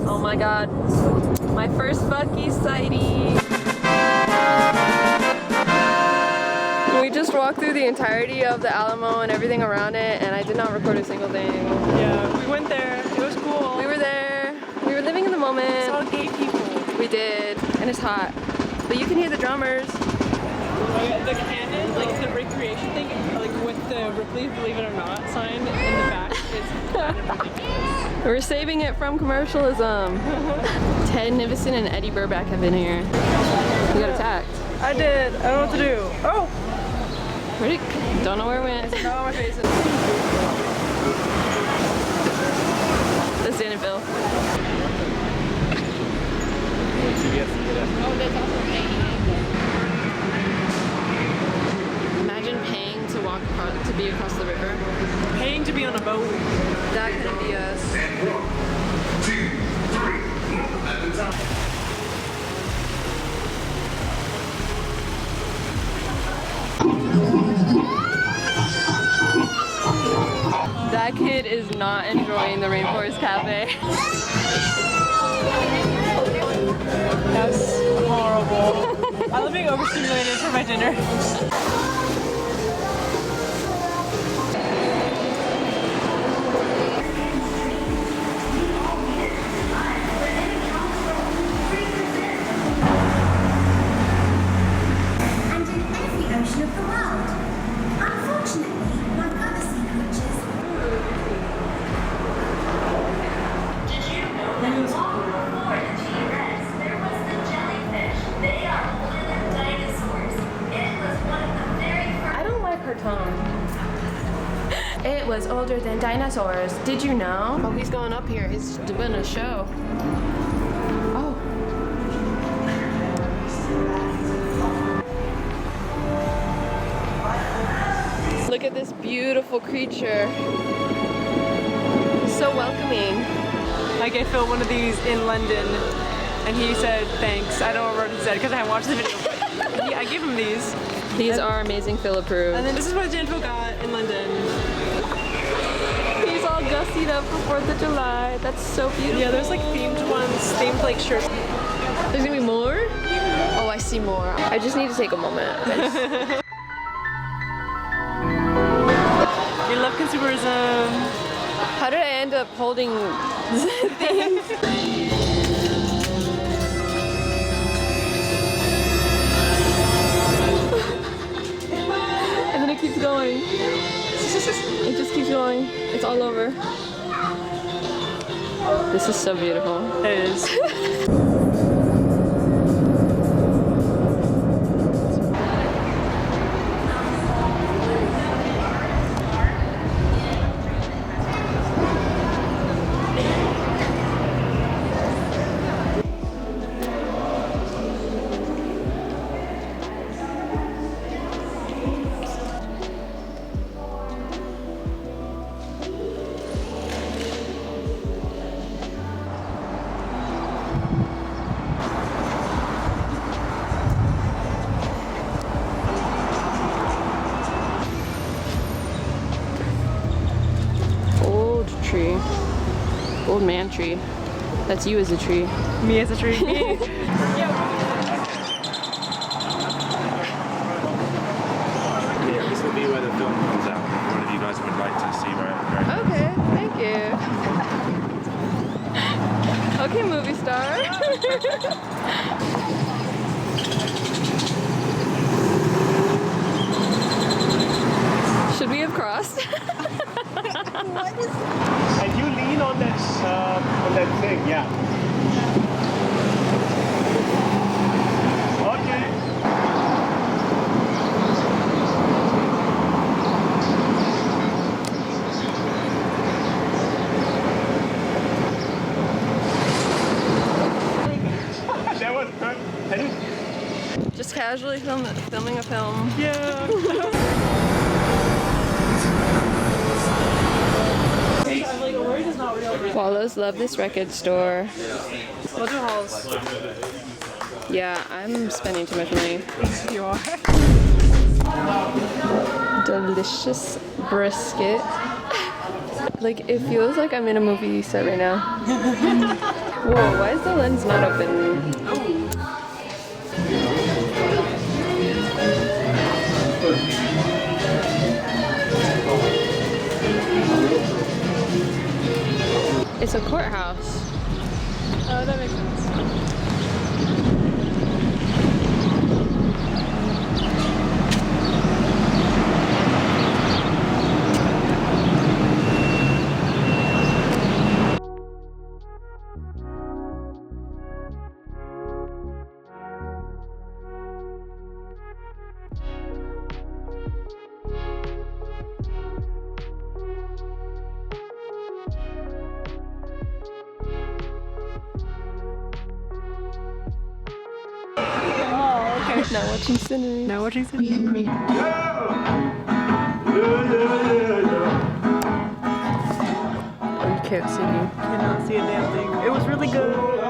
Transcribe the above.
Oh my god. My first Bucky sighting. We just walked through the entirety of the LMAO and everything around it, and I did not record a single thing. Yeah, we went there. It was cool. We were there. We were living in the moment. We saw gay people. We did, and it's hot. But you can hear the drummers. The cannon, like the recreation thing, like with the Ripley's Believe It or Not sign in the back is kind of ridiculous. We're saving it from commercialism. Ted Nivison and Eddie Burback have been here. We got attacked. I did. I don't know what to do. Oh! Where'd it? Don't know where it went. It's not on my face. That's Dan and Phil. Oh, there's also paying. Imagine paying to walk across, to be across the river. Paying to be on a boat. That couldn't be us. 1, 2, 3, at the top. That kid is not enjoying the Rainforest Cafe. That's horrible. I love being overstimulated for my dinner. And in every ocean of the world. Unfortunately, like other sea creatures. Did you know that long before the T-Rex, there was the jellyfish? They are older than dinosaurs. It was one of the very first. I don't like her tone. It was older than dinosaurs. Did you know? Oh, he's going up here. He's doing a show. Oh. Look at this beautiful creature. So welcoming. I gave Phil one of these in London, and he said thanks. I don't remember what he said because I haven't watched the video. But I gave him these. These are amazing, Phil approved. And then this is what Dan Phil got in London. He's all gussied up for 4th of July. That's so beautiful. Yeah, there's like themed ones, themed like shirts. There's gonna be more? Oh, I see more. I just need to take a moment. We love consumerism. How did I end up holding things? And then it keeps going. It just keeps going. It's all over. This is so beautiful. It is. Tree. Old man tree. That's you as a tree. Me as a tree. Me. Yeah, this will be where the film comes out. If one of you guys would like to see where Okay, thank you. Okay, movie star. Should we have crossed? And you lean on that thing, yeah. Okay. That was good. Just casually filming a film. Yeah. Wallows love this record store. We'll do hauls. Yeah, I'm spending too much money. You are. Delicious brisket. Like, it feels like I'm in a movie set right now. Whoa, why is the lens not open? It's a courthouse. Oh, that makes sense. Not watching scenery. Now watching scenery. Oh, you can't see me. Cannot see a damn thing. It was really good.